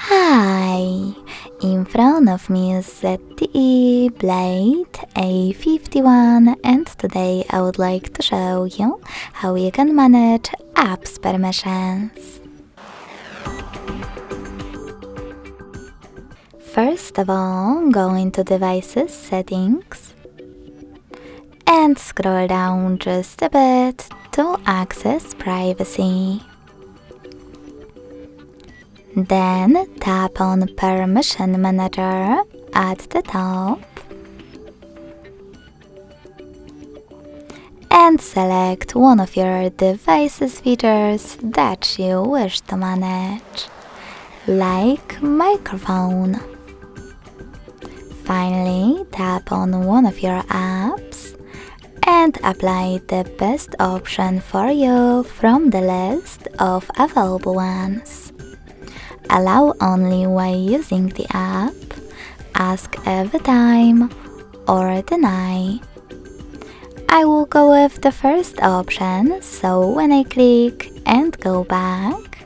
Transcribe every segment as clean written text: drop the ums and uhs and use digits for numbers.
Hi! In front of me is ZTE Blade A51, and today I would like to show you how you can manage apps permissions. First of all, go into Devices Settings and scroll down just a bit to access Privacy. Then tap on Permission Manager at the top and select one of your device's features that you wish to manage, like microphone. Finally, tap on one of your apps and apply the best option for you from the list of available ones. Allow only while using the app, ask every time, or deny. I will go with the first option, so when I click and go back,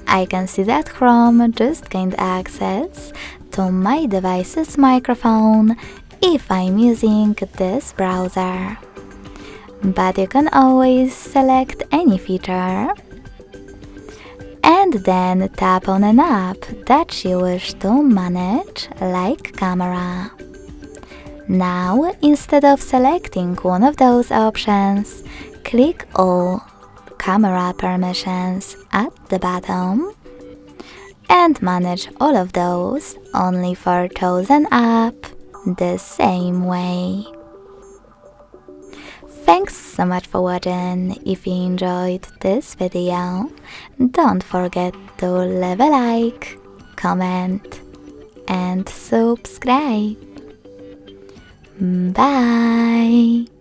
I can see that Chrome just gained access to my device's microphone if I'm using this browser. But you can always select any feature and then tap on an app that you wish to manage, like camera. Now, instead of selecting one of those options, click All Camera Permissions at the bottom and manage all of those only for chosen app the same way. Thanks so much for watching. If you enjoyed this video, don't forget to leave a like, comment and subscribe. Bye!